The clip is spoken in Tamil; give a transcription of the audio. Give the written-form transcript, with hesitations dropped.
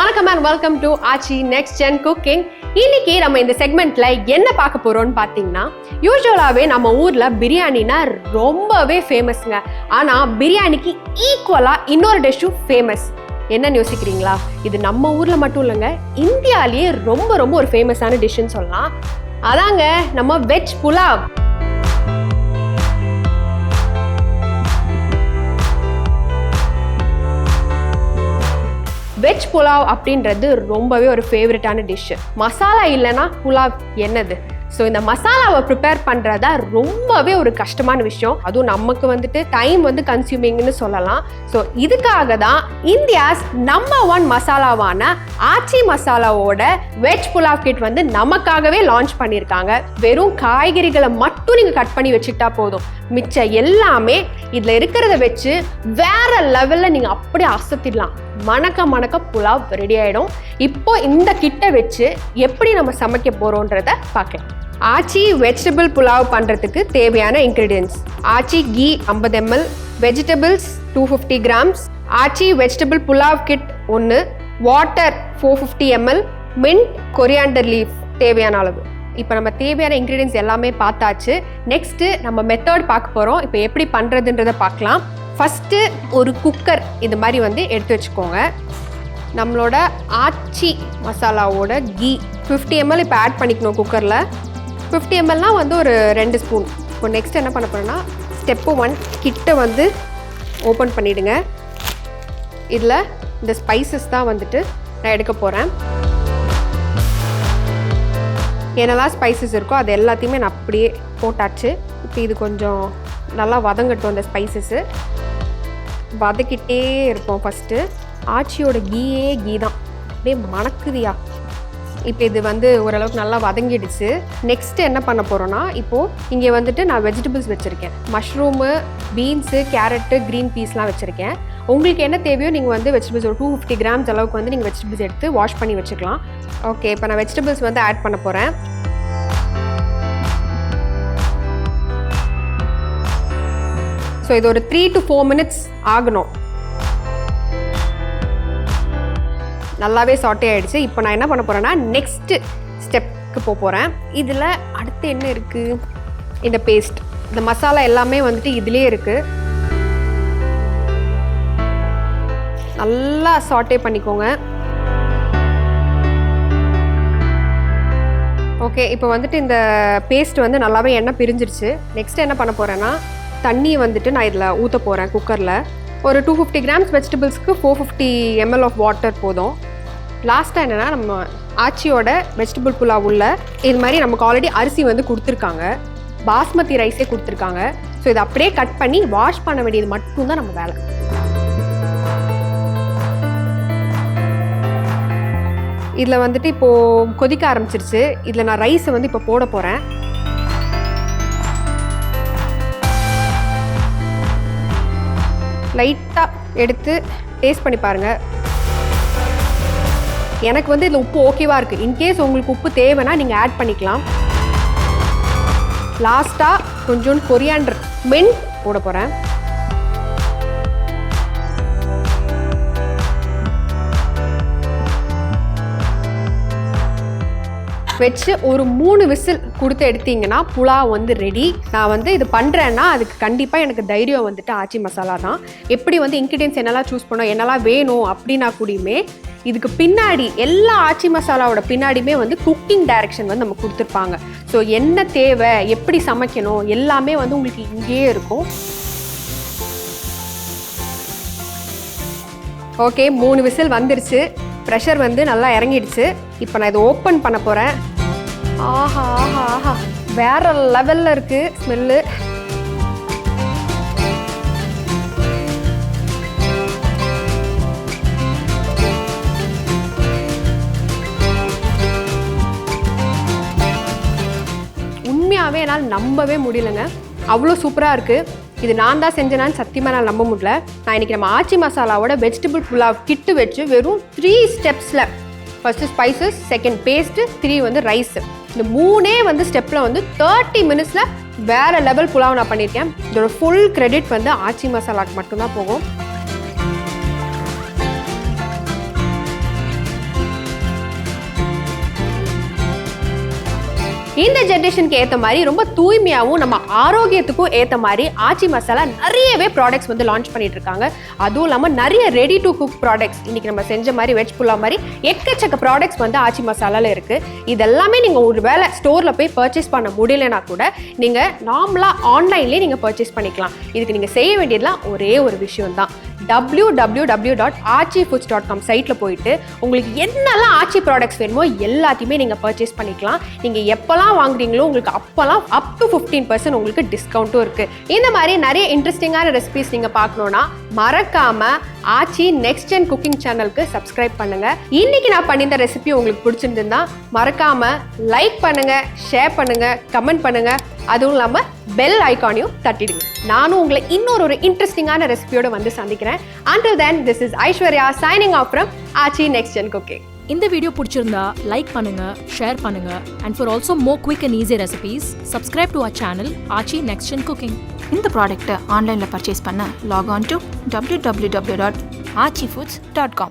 வணக்கம் and welcome to Aachi Next Gen Cooking. இன்னைக்கு நம்ம இந்த செக்மெண்ட்ல என்ன பார்க்க போறோம்னு பாத்தீங்கன்னா, யூசுவலாவே நம்ம ஊர்ல பிரியாணினா ரொம்பவே ஃபேமஸ்ங்க. ஆனா பிரியாணிக்கு ஈக்குவலா இன்னொரு டிஷ்ஷும் ஃபேமஸ். என்னன்னு யோசிக்கிறீங்களா? இது நம்ம ஊர்ல மட்டும் இல்லைங்க, இந்தியாலேயே ரொம்ப ஒரு ஃபேமஸான டிஷ்ஷுன்னு சொல்லலாம். அதாங்க நம்ம வெஜ் புலாவ். வெஜ் புலாவ் அப்படின்றது ரொம்பவே ஒரு ஃபேவரட்டான டிஷ்ஷு. மசாலா இல்லைன்னா புலாவ் என்னது? ஸோ இந்த மசாலாவை ப்ரிப்பேர் பண்ணுறதா ரொம்பவே ஒரு கஷ்டமான விஷயம். அதுவும் நமக்கு வந்துட்டு டைம் கன்சியூமிங்னு சொல்லலாம். ஸோ இதுக்காக தான் இந்தியாஸ் நம்பர் 1 மசாலாவான ஆச்சி மசாலாவோட வெஜ் புலாவ் கிட் நமக்காகவே லான்ச் பண்ணியிருக்காங்க. வெறும் காய்கறிகளை மட்டும் நீங்கள் கட் பண்ணி வச்சுக்கிட்டா போதும், மிச்சம் எல்லாமே இதில் இருக்கிறத வச்சு வேற லெவலில் நீங்கள் அப்படியே அசத்திடலாம். மணக்க புலாவ் ரெடி ஆகிடும். இப்போ இந்த கிட்டை வச்சு எப்படி நம்ம சமைக்க போகிறோன்றத பார்க்கலாம். ஆச்சி வெஜிடபிள் புலாவ் பண்ணுறதுக்கு தேவையான ingredients: Aachi ghee 50 ml, vegetables 250 grams, Aachi vegetable pulao kit 1, water 450 ml, mint, coriander leaf தேவையான அளவு. இப்போ நம்ம தேவையான இன்க்ரீடியன்ஸ் எல்லாமே பார்த்தாச்சு. நெக்ஸ்ட்டு நம்ம மெத்தட் பார்க்க போகிறோம். இப்போ எப்படி பண்ணுறதுன்றதை பார்க்கலாம். ஃபஸ்ட்டு ஒரு குக்கர் இது மாதிரி எடுத்து வச்சுக்கோங்க. நம்மளோட ஆச்சி மசாலாவோட கீ 50 ml இப்போ ஆட் பண்ணிக்கணும் குக்கரில். 50 mlனால் ஒரு 2 ஸ்பூன். இப்போ நெக்ஸ்ட் என்ன பண்ண போகிறேன்னா, ஸ்டெப்பு 1 கிட்ட ஓப்பன் பண்ணிவிடுங்க. இதில் இந்த ஸ்பைசஸ் தான் நான் எடுக்க போகிறேன். என்னெல்லாம் ஸ்பைசஸ் இருக்கோ அது எல்லாத்தையுமே நான் அப்படியே போட்டாச்சு. இப்போ இது கொஞ்சம் நல்லா வதங்கட்டும். இந்த ஸ்பைசஸ்ஸு வதக்கிட்டே இருப்போம். ஃபஸ்ட்டு ஆச்சியோட கீ தான் அப்படியே மணக்குதியா. இப்போ இது ஓரளவுக்கு நல்லா வதங்கிடுச்சு. நெக்ஸ்ட்டு என்ன பண்ண போகிறோன்னா, இப்போது இங்கே நான் வெஜிடபிள்ஸ் வச்சுருக்கேன். மஷ்ரூமு, பீன்ஸு, கேரட்டு, க்ரீன் பீஸ்லாம் வச்சுருக்கேன். உங்களுக்கு என்ன தேவையோ நீங்கள் வெஜிடபிள்ஸ் ஒரு 250 grams அளவுக்கு நீங்கள் வெஜிடபிள்ஸ் எடுத்து வாஷ் பண்ணி வச்சுக்கலாம். ஓகே, இப்போ நான் வெஜிடபிள்ஸ் ஆட் பண்ண போகிறேன். ஸோ இது ஒரு 3 to 4 minutes ஆகணும். நல்லாவே சாட்டே ஆகிடுச்சு. இப்போ நான் என்ன பண்ண போகிறேன்னா, நெக்ஸ்ட்டு ஸ்டெப்புக்கு போகிறேன். இதில் அடுத்து என்ன இருக்குது? இந்த பேஸ்ட், இந்த மசாலா எல்லாமே இதிலே இருக்குது. நல்லா சாட்டே பண்ணிக்கோங்க. ஓகே, இப்போ இந்த பேஸ்ட் நல்லாவே எண்ணெய் பிரிஞ்சிருச்சு. நெக்ஸ்ட் என்ன பண்ண போகிறேன்னா, தண்ணி நான் இதில் ஊற்ற போகிறேன். குக்கரில் ஒரு 250 grams வெஜிடபிள்ஸ்க்கு 450 ml ஆஃப் வாட்டர் போதும். லாஸ்ட்டாக என்னென்னா, நம்ம ஆச்சியோட வெஜிடபிள் புலாவ் உள்ள இது மாதிரி நமக்கு ஆல்ரெடி அரிசி கொடுத்துருக்காங்க. பாஸ்மதி ரைஸே கொடுத்துருக்காங்க. ஸோ இதை அப்படியே கட் பண்ணி வாஷ் பண்ண வேண்டியது மட்டும்தான் நம்ம வேலை. இதில் இப்போது கொதிக்க ஆரம்பிச்சிருச்சு. இதில் நான் ரைஸை இப்போ போட போகிறேன். லைட்டாக எடுத்து டேஸ்ட் பண்ணி பாருங்கள். எனக்கு இதில் உப்பு ஓகேவாக இருக்குது. இன்கேஸ் உங்களுக்கு உப்பு தேவைன்னா நீங்கள் ஆட் பண்ணிக்கலாம். லாஸ்ட்டாக கொஞ்சோண்டு கொரியாண்டர், மின்ட் போட போகிறேன். வச்சு ஒரு 3 விசில் கொடுத்து எடுத்தீங்கன்னா புலாவ் ரெடி. நான் இது பண்ணுறேன்னா அதுக்கு கண்டிப்பாக எனக்கு தைரியம் ஆச்சி மசாலா தான். எப்படி இன்க்ரீடியன்ஸ் என்னெல்லாம் சூஸ் பண்ணோம், என்னெல்லாம் வேணும் அப்படின்னா கூடயுமே இதுக்கு பின்னாடி எல்லா ஆச்சி மசாலாவோட பின்னாடியுமே குக்கிங் டைரக்ஷன் நம்ம கொடுத்துருப்பாங்க. ஸோ என்ன தேவை, எப்படி சமைக்கணும் எல்லாமே உங்களுக்கு இங்கேயே இருக்கும். ஓகே, 3 விசில் வந்துருச்சு. ப்ரெஷர் நல்லா இறங்கிடுச்சு. இப்போ நான் இதை ஓப்பன் பண்ண போகிறேன். ஆஹா ஆஹா ஆஹா, வேற லெவலில் இருக்குது ஸ்மெல்லு. உண்மையாகவே என்னால் நம்பவே முடியலைங்க, அவ்வளோ சூப்பராக இருக்குது. இது நான் தான் செஞ்சேனான்னு சத்தியமாக நான் நம்ப முடியல. நான் இன்றைக்கி நம்ம ஆச்சி மசாலாவோட வெஜிடபிள் புலாவ் கிட்டு வச்சு வெறும் 3 ஸ்டெப்ஸில், first spices, second paste, 3 rice, இந்த 3 ஸ்டெப்பில் 30 minutesல வேறு லெவல் புலாவ் நான் பண்ணியிருக்கேன். இதோட ஃபுல் கிரெடிட் ஆச்சி மசாலாவுக்கு மட்டும்தான் போகும். இந்த ஜென்ரேஷனுக்கு ஏற்ற மாதிரி ரொம்ப தூய்மையாகவும் நம்ம ஆரோக்கியத்துக்கும் ஏற்ற மாதிரி ஆச்சி மசாலா நிறையவே ப்ராடக்ட்ஸ் வந்து லான்ச் பண்ணிட்டு இருக்காங்க. அதுவும் இல்லாமல் நிறைய ரெடி டு குக் ப்ராடக்ட்ஸ் இன்னைக்கு நம்ம செஞ்ச மாதிரி வெஜ் புலாவ் மாதிரி எக்கச்சக்க ப்ராடக்ட்ஸ் வந்து ஆச்சி மசாலால இருக்கு. இதெல்லாமே நீங்க ஒரு வேளை ஸ்டோர்ல போய் பர்ச்சேஸ் பண்ண முடியலனா கூட நீங்க நார்மலா ஆன்லைன்லயே நீங்க பர்ச்சேஸ் பண்ணிக்கலாம். இதுக்கு நீங்க செய்ய வேண்டியதுலாம் ஒரே ஒரு விஷயம் தான். www.archifoods.com சைட்டில் போயிட்டு உங்களுக்கு என்னெல்லாம் ஆச்சி ப்ராடக்ட்ஸ் வேணுமோ எல்லாத்தையுமே நீங்கள் பர்ச்சேஸ் பண்ணிக்கலாம். நீங்கள் எப்போல்லாம் வாங்குறீங்களோ உங்களுக்கு அப்போல்லாம் up to 15% உங்களுக்கு டிஸ்கவுண்ட்டும் இருக்குது. இந்த மாதிரி நிறைய இன்ட்ரெஸ்டிங்கான ரெசிபிஸ் நீங்கள் பார்க்கணுன்னா மறக்காமல் ஆச்சி நெக்ஸ்ட் ஜென் குக்கிங் சேனலுக்கு சப்ஸ்கிரைப் பண்ணுங்கள். இன்னைக்கு நான் பண்ணியிருந்த ரெசிபி உங்களுக்கு பிடிச்சிருந்துன்னா மறக்காமல் லைக் பண்ணுங்கள், ஷேர் பண்ணுங்கள், கமெண்ட் பண்ணுங்கள். அதுவும் இல்லாமல் பெல் ஐகானையும் தட்டிடுங்க. நானும் உங்களை இன்னொரு இன்ட்ரெஸ்டிங்கான ரெசிபியோட வந்து சந்திக்கிறேன். Until then, this is Aishwarya signing off from Aachi Next Gen Cooking. இந்த வீடியோ பிடிச்சிருந்தா லைக் பண்ணுங்க, ஷேர் பண்ணுங்க, and for also more quick and easy recipes, subscribe to our channel Aachi Next Gen Cooking. இந்த ப்ராடக்ட்டை ஆன்லைனில் பர்ச்சேஸ் பண்ண லாக் ஆன் டு www.archifoods.com.